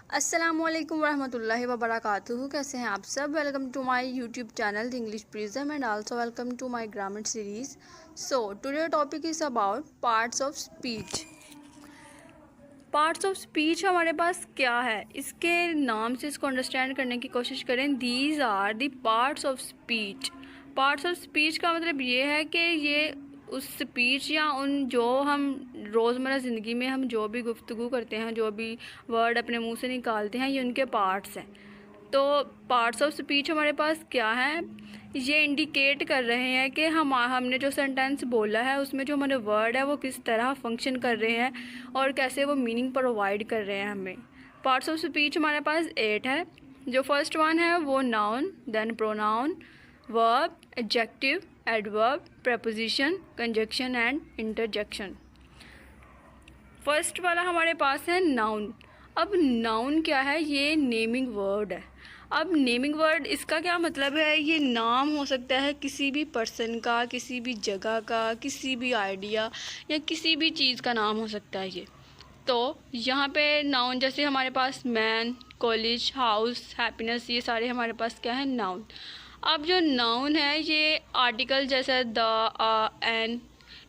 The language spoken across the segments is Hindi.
अस्सलामुअलैकुम वरहमतुल्लाहि वबरकातुहू। कैसे हैं आप सब। Welcome to my YouTube channel the English prism and also welcome to my grammar series. So today topic is about parts of speech. Parts of speech हमारे पास क्या है, इसके नाम से इसको अंडरस्टैंड करने की कोशिश करें। These are the parts of speech. Parts of speech का मतलब ये है कि ये उस स्पीच या उन जो हम रोज़मर्रा ज़िंदगी में हम जो भी गुफ्तगू करते हैं, जो भी वर्ड अपने मुंह से निकालते हैं, ये उनके पार्ट्स हैं। तो पार्ट्स ऑफ स्पीच हमारे पास क्या है, ये इंडिकेट कर रहे हैं कि हमने जो सेंटेंस बोला है उसमें जो हमारे वर्ड है वो किस तरह फंक्शन कर रहे हैं और कैसे वो मीनिंग प्रोवाइड कर रहे हैं हमें। पार्ट्स ऑफ स्पीच हमारे पास 8 है। जो फर्स्ट वन है वो noun, then pronoun, verb, adjective, adverb, preposition, conjunction and interjection. First वाला हमारे पास है नाउन। अब नाउन क्या है, ये नेमिंग वर्ड है। अब नेमिंग वर्ड इसका क्या मतलब है, ये नाम हो सकता है किसी भी पर्सन का, किसी भी जगह का, किसी भी आइडिया या किसी भी चीज़ का नाम हो सकता है ये। तो यहाँ पे नाउन जैसे हमारे पास मैन, कॉलेज, हाउस, हैप्पीनेस, ये सारे हमारे पास क्या है, नाउन। अब जो नाउन है ये आर्टिकल जैसे द, एन,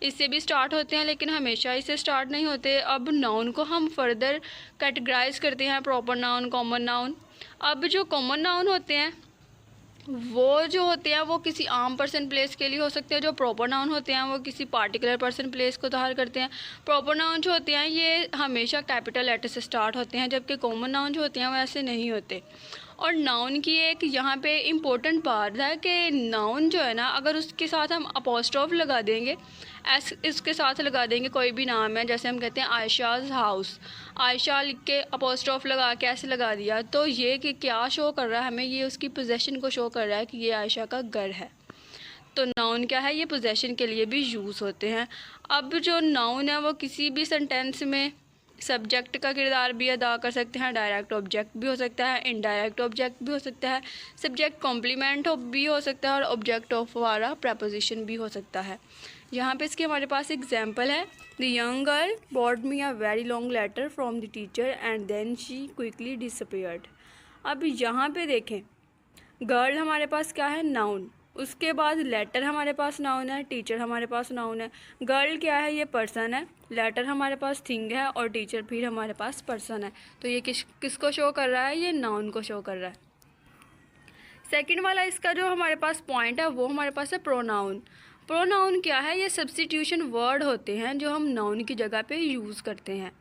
इससे भी स्टार्ट होते हैं, लेकिन हमेशा इससे स्टार्ट नहीं होते। अब नाउन को हम फर्दर कैटेगराइज करते हैं, प्रॉपर नाउन, कॉमन नाउन। अब जो कॉमन नाउन होते हैं वो जो होते हैं वो किसी आम पर्सन प्लेस के लिए हो सकते हैं। जो प्रॉपर नाउन होते हैं वो किसी पार्टिकुलर पर्सन प्लेस को ज़ाहिर करते हैं। प्रॉपर नाउन जो होते हैं ये हमेशा कैपिटल लेटर से स्टार्ट होते हैं, जबकि कॉमन नाउन जो होते हैं वो ऐसे नहीं होते। और नाउन की एक यहाँ पे इम्पोर्टेंट बात है कि नाउन जो है ना, अगर उसके साथ हम अपोस्ट्रोफ लगा देंगे, इसके साथ लगा देंगे, कोई भी नाम है, जैसे हम कहते हैं आयशाज़ हाउस, आयशा लिख के अपोस्ट्रोफ लगा के ऐसे लगा दिया, तो ये कि क्या शो कर रहा है हमें, ये उसकी पोजेशन को शो कर रहा है कि ये आयशा का घर है। तो नाउन क्या है, ये पोजेशन के लिए भी यूज़ होते हैं। अब जो नाउन है वो किसी भी सेंटेंस में सब्जेक्ट का किरदार भी अदा कर सकते हैं, डायरेक्ट ऑब्जेक्ट भी हो सकता है, इनडायरेक्ट ऑब्जेक्ट भी हो सकता है, सब्जेक्ट कॉम्प्लीमेंट भी हो सकता है और ऑब्जेक्ट ऑफ वाला प्रपोजिशन भी हो सकता है। यहाँ पे इसके हमारे पास एग्जाम्पल है, the young girl bought me a very long letter from the teacher and then she quickly disappeared. अब यहाँ पे देखें, गर्ल हमारे पास क्या है, नाउन, उसके बाद लेटर हमारे पास नाउन है, टीचर हमारे पास नाउन है। गर्ल क्या है, ये पर्सन है, लेटर हमारे पास थिंग है और टीचर फिर हमारे पास पर्सन है। तो ये किसको शो कर रहा है, ये नाउन को शो कर रहा है। सेकंड वाला इसका जो हमारे पास पॉइंट है वो हमारे पास है प्रोनाउन। प्रोनाउन क्या है, ये सब्स्टिट्यूशन वर्ड होते हैं जो हम नाउन की जगह पे यूज़ करते हैं।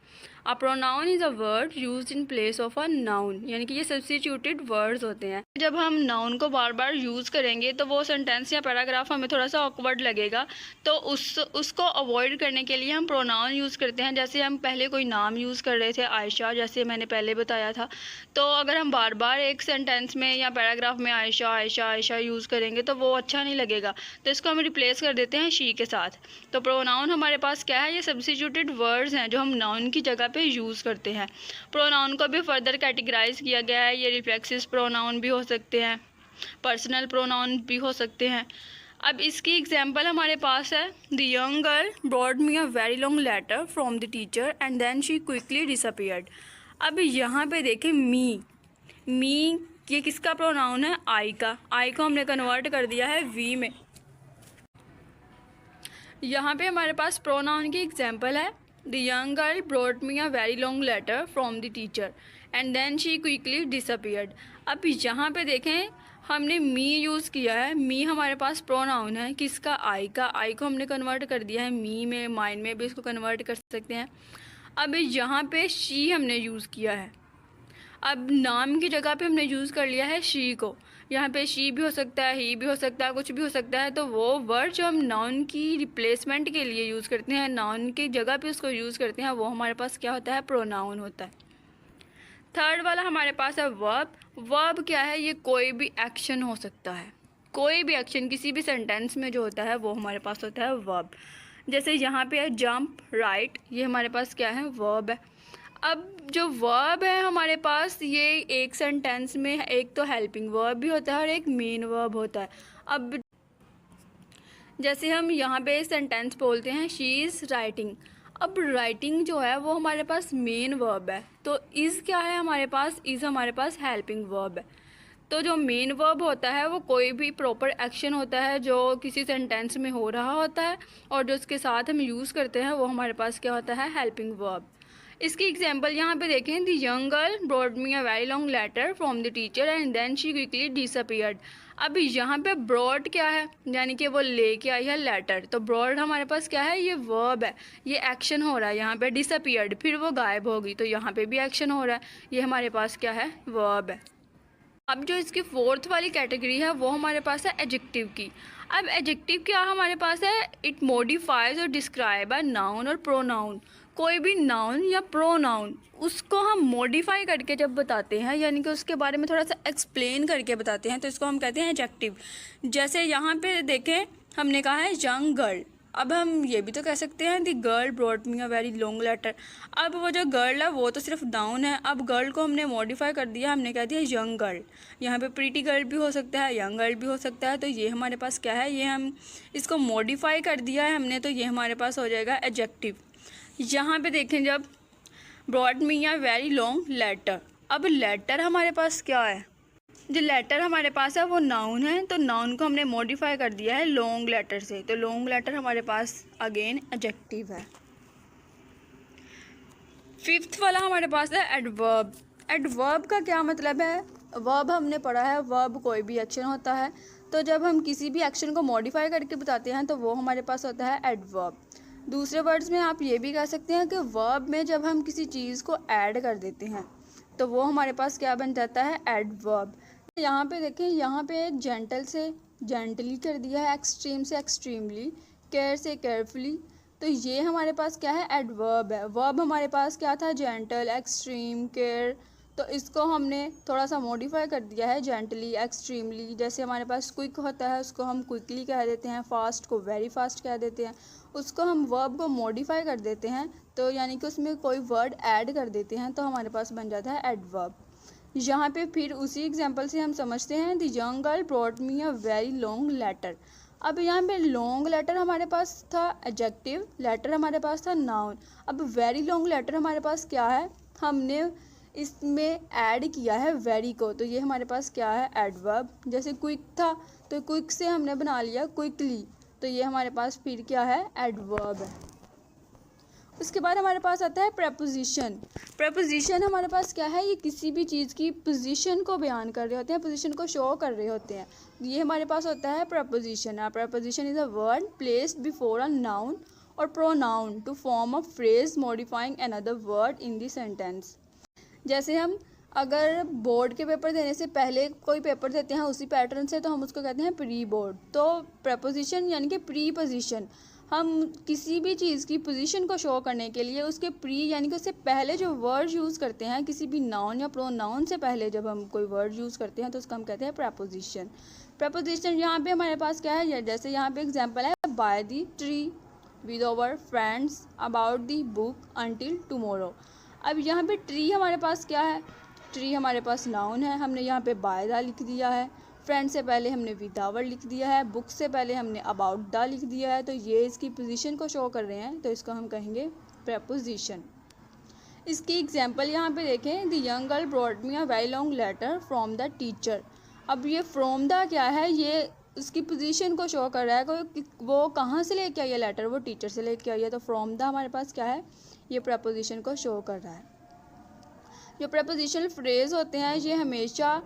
A pronoun is a word used in place of a noun, यानी कि ये सब्स्टिट्यूटेड वर्ड्स होते हैं। जब हम नाउन को बार बार यूज़ करेंगे तो वो सेंटेंस या पैराग्राफ हमें थोड़ा सा ऑकवर्ड लगेगा, तो उसको अवॉइड करने के लिए हम प्रोनाउन यूज़ करते हैं। जैसे हम पहले कोई नाम यूज़ कर रहे थे, आयशा, जैसे मैंने पहले बताया था, तो अगर हम बार बार एक सेंटेंस में या पैराग्राफ में आयशा आयशा आयशा यूज़ करेंगे तो वो अच्छा नहीं लगेगा, तो इसको हम रिप्लेस कर देते हैं शी के साथ। तो प्रोनाउन हमारे पास क्या है, ये सब्स्टिट्यूटेड वर्ड्स हैं जो हम नाउन की जगह पे यूज़ करते हैं। प्रोनाउन को भी फर्दर कैटेगराइज किया गया है, ये रिफ्लेक्सिव प्रोनाउन भी हो सकते हैं, पर्सनल प्रोनाउन भी हो सकते हैं। अब इसकी एग्जांपल हमारे पास है, the young girl brought me a very long letter from the teacher and then she quickly disappeared. अब यहाँ पे देखें, मी ये किसका प्रोनाउन है, आई का। आई को हमने कन्वर्ट कर दिया है वी में। यहाँ पे हमारे पास प्रोनाउन की एग्जांपल है, the young girl brought me a very long letter from the teacher and then she quickly disappeared. अब यहाँ पे देखें, हमने मी यूज़ किया है, मी हमारे पास प्रोनाउन है किसका, आई का। आई को हमने कन्वर्ट कर दिया है मी में, माइन में भी इसको कन्वर्ट कर सकते हैं। अब यहाँ पे शी हमने यूज़ किया है, अब नाम की जगह पे हमने यूज़ कर लिया है शी को। यहाँ पे शी भी हो सकता है, ही भी हो सकता है, कुछ भी हो सकता है। तो वो वर्ड जो हम नाउन की रिप्लेसमेंट के लिए यूज़ करते हैं, नाउन की जगह पे उसको यूज़ करते हैं, वो हमारे पास क्या होता है, प्रोनाउन होता है। थर्ड वाला हमारे पास है वर्ब। वर्ब क्या है, ये कोई भी एक्शन हो सकता है, कोई भी एक्शन किसी भी सेंटेंस में जो होता है वो हमारे पास होता है वर्ब। जैसे यहाँ पे है जंप, राइट, ये हमारे पास क्या है, वर्ब है। अब जो वर्ब है हमारे पास, ये एक सेंटेंस में एक तो हेल्पिंग वर्ब भी होता है और एक मेन वर्ब होता है। अब जैसे हम यहाँ पे सेंटेंस बोलते हैं शी इज़ राइटिंग, अब राइटिंग जो है वो हमारे पास मेन वर्ब है, तो इज़ क्या है हमारे पास, इज़ हमारे पास हेल्पिंग वर्ब है। तो जो मेन वर्ब होता है वो कोई भी प्रॉपर एक्शन होता है जो किसी सेंटेंस में हो रहा होता है और जो उसके साथ हम यूज़ करते हैं वो हमारे पास क्या होता है, हेल्पिंग वर्ब। इसकी एग्जांपल यहाँ पे देखें, the young girl brought me a very long letter from the teacher and then she quickly disappeared. अब यहाँ पे ब्रॉट क्या है, यानी कि वो लेके आई है लेटर, तो ब्रॉट हमारे पास क्या है, ये वर्ब है, ये एक्शन हो रहा है। यहाँ पे डिसअपीयर्ड, फिर वो गायब होगी, तो यहाँ पे भी एक्शन हो रहा है, ये हमारे पास क्या है, वर्ब है। अब जो इसकी फोर्थ वाली कैटेगरी है वो हमारे पास है एडजेक्टिव की। अब एडजेक्टिव क्या हमारे पास है, इट मॉडिफाइज और describe a noun or pronoun. कोई भी नाउन या प्रोनाउन उसको हम मॉडिफाई करके जब बताते हैं, यानी कि उसके बारे में थोड़ा सा एक्सप्लेन करके बताते हैं, तो इसको हम कहते हैं एडजेक्टिव। जैसे यहाँ पे देखें, हमने कहा है यंग गर्ल, अब हम ये भी तो कह सकते हैं the girl brought me a very long letter. अब वो जो गर्ल है वो तो सिर्फ नाउन है, अब गर्ल को हमने मॉडिफाई कर दिया, हमने कह दिया यंग गर्ल। यहाँ पे प्रीटी गर्ल भी हो सकता है, यंग गर्ल भी हो सकता है, तो ये हमारे पास क्या है, ये हम इसको मॉडिफाई कर दिया है हमने, तो ये हमारे पास हो जाएगा एडजेक्टिव। यहाँ पे देखें, जब brought me a very long letter, अब लेटर हमारे पास क्या है, जो लेटर हमारे पास है वो नाउन है, तो नाउन को हमने मॉडिफाई कर दिया है लॉन्ग लेटर से, तो लॉन्ग लेटर हमारे पास अगेन एडजेक्टिव है। फिफ्थ वाला हमारे पास है एडवर्ब। एडवर्ब का क्या मतलब है, वर्ब हमने पढ़ा है, वर्ब कोई भी एक्शन होता है, तो जब हम किसी भी एक्शन को मॉडिफाई करके बताते हैं तो वो हमारे पास होता है एडवर्ब। दूसरे वर्ड्स में आप ये भी कह सकते हैं कि वर्ब में जब हम किसी चीज़ को ऐड कर देते हैं तो वो हमारे पास क्या बन जाता है, एडवर्ब। यहाँ पे देखें, यहाँ पे जेंटल से जेंटली कर दिया है, एक्सट्रीम से एक्सट्रीमली, केयर से केयरफुली, तो ये हमारे पास क्या है, एडवर्ब है। वर्ब हमारे पास क्या था, जेंटल, एक्सट्रीम, केयर, तो इसको हमने थोड़ा सा मॉडिफाई कर दिया है, जेंटली, एक्सट्रीमली। जैसे हमारे पास क्विक होता है उसको हम क्विकली कह देते हैं, फास्ट को वेरी फास्ट कह देते हैं, उसको हम वर्ब को मॉडिफाई कर देते हैं, तो यानी कि उसमें कोई वर्ड ऐड कर देते हैं, तो हमारे पास बन जाता है एडवर्ब। यहाँ पे फिर उसी एग्जांपल से हम समझते हैं, the young girl brought me a very long letter. अब यहाँ पे लॉन्ग लेटर हमारे पास था एडजेक्टिव, लेटर हमारे पास था नाउन। अब वेरी लॉन्ग लेटर हमारे पास क्या है, हमने इसमें ऐड किया है वेरी को, तो ये हमारे पास क्या है, एडवर्ब। जैसे क्विक था तो क्विक से हमने बना लिया क्विकली, तो ये हमारे पास फिर क्या है, एडवर्ब है। उसके बाद हमारे पास आता है प्रपोजिशन। प्रपोजिशन हमारे पास क्या है, ये किसी भी चीज़ की पोजीशन को बयान कर रहे होते हैं, पोजीशन को शो कर रहे होते हैं, ये हमारे पास होता है preposition. A preposition is a word placed before a noun or pronoun to form a phrase modifying another word in the sentence. जैसे हम अगर बोर्ड के पेपर देने से पहले कोई पेपर देते हैं उसी पैटर्न से, तो हम उसको कहते हैं प्री बोर्ड। तो प्रपोजिशन यानी कि प्री पोजीशन, हम किसी भी चीज़ की पोजीशन को शो करने के लिए उसके प्री यानी कि उससे पहले जो वर्ड यूज़ करते हैं, किसी भी नाउन या प्रोनाउन से पहले जब हम कोई वर्ड यूज़ करते हैं तो उसको हम कहते हैं प्रपोजिशन। प्रपोजिशन यहाँ पे हमारे पास क्या है, जैसे यहाँ पे एग्जांपल है, by the tree, with our friends, about the book, until tomorrow. अब यहाँ पे ट्री हमारे पास क्या है, ट्री हमारे पास नाउन है, हमने यहाँ पे बाय द लिख दिया है, फ्रेंड से पहले हमने विद आवर लिख दिया है, बुक से पहले हमने अबाउट द लिख दिया है, तो ये इसकी पोजीशन को शो कर रहे हैं, तो इसको हम कहेंगे प्रपोजिशन। इसकी एग्जांपल यहाँ पे देखें, the young girl brought me a very long letter from the teacher. अब ये फ्रॉम द क्या है, ये उसकी पोजीशन को शो कर रहा है कि वो कहाँ से लेके आई है लेटर, वो टीचर से लेके आई है, तो फ्रॉम द हमारे पास क्या है, ये प्रपोजिशन को शो कर रहा है। जो प्रपोजिशनल फ्रेज होते हैं ये हमेशा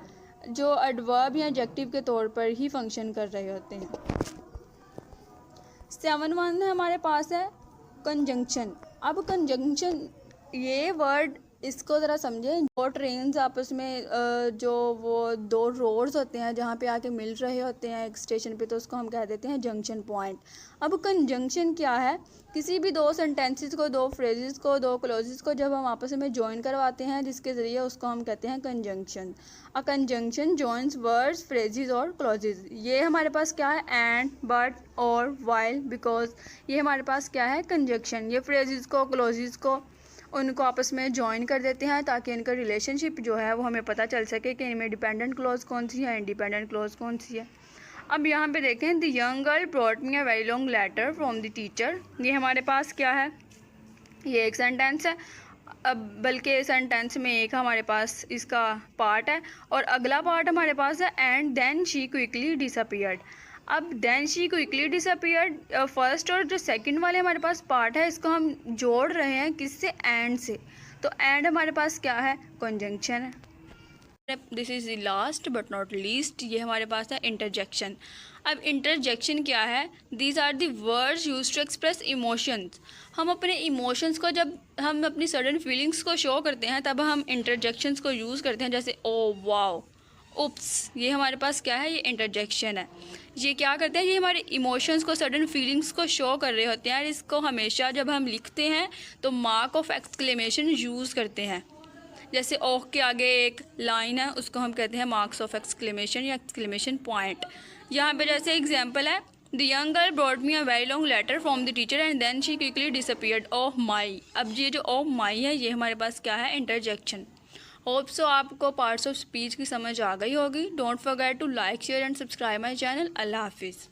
जो एडवर्ब या एडजेक्टिव के तौर पर ही फंक्शन कर रहे होते हैं। 7 हमारे पास है कंजंक्शन। अब कंजंक्शन ये वर्ड इसको ज़रा समझें, दो ट्रेन्स आपस में जो वो दो रोड्स होते हैं जहाँ पे आके मिल रहे होते हैं एक स्टेशन पे, तो उसको हम कह देते हैं जंक्शन पॉइंट। अब कंजंक्शन क्या है, किसी भी दो सेंटेंसेस को, दो फ्रेजेस को, दो क्लॉजेस को जब हम आपस में जॉइन करवाते हैं जिसके ज़रिए, उसको हम कहते हैं conjunction. A conjunction joins words, phrases और क्लॉजेस। ये हमारे पास क्या है, एंड, बट, और, वाइल, बिकॉज, ये हमारे पास क्या है, कंजंक्शन। ये फ्रेजेस को, क्लॉजेस को, उनको आपस में ज्वाइन कर देते हैं ताकि इनका रिलेशनशिप जो है वो हमें पता चल सके कि इनमें डिपेंडेंट क्लॉज कौन सी है, इंडिपेंडेंट क्लॉज कौन सी है। अब यहाँ पे देखें, the young girl brought me a very long letter from the teacher. ये हमारे पास क्या है, ये एक सेंटेंस है। अब बल्कि सेंटेंस में एक हमारे पास इसका पार्ट है और अगला पार्ट हमारे पास है and then she quickly disappeared. अब then she quickly disappeared, first और जो सेकंड वाले हमारे पास पार्ट है इसको हम जोड़ रहे हैं किससे, एंड से। तो एंड हमारे पास क्या है, कंजंक्शन है। This is the last but not least, ये हमारे पास है इंटरजेक्शन। अब इंटरजेक्शन क्या है, these are the words use to express emotions. हम अपने इमोशंस को, जब हम अपनी सडन फीलिंग्स को शो करते हैं तब हम इंटरजेक्शंस को यूज़ करते हैं, जैसे ओ वाओ, उप्स। ये हमारे पास क्या है, ये इंटरजेक्शन है। ये क्या करते हैं, ये हमारे इमोशंस को, सडन फीलिंग्स को शो कर रहे होते हैं। और इसको हमेशा जब हम लिखते हैं तो मार्क ऑफ एक्सक्लेमेशन यूज़ करते हैं। जैसे ओह के आगे एक लाइन है उसको हम कहते हैं मार्क्स ऑफ एक्सक्लेमेशन या एक्सक्लेमेशन पॉइंट। यहाँ पे जैसे एग्जांपल है, the young girl brought me a very long letter from the teacher and then she quickly disappeared oh my. अब ये जो ओह माई है ये हमारे पास क्या है, इंटरजेक्शन। होप सो आपको पार्ट्स ऑफ स्पीच की समझ आ गई होगी। Don't forget to like, share and subscribe my channel. अल्लाह हाफिज़।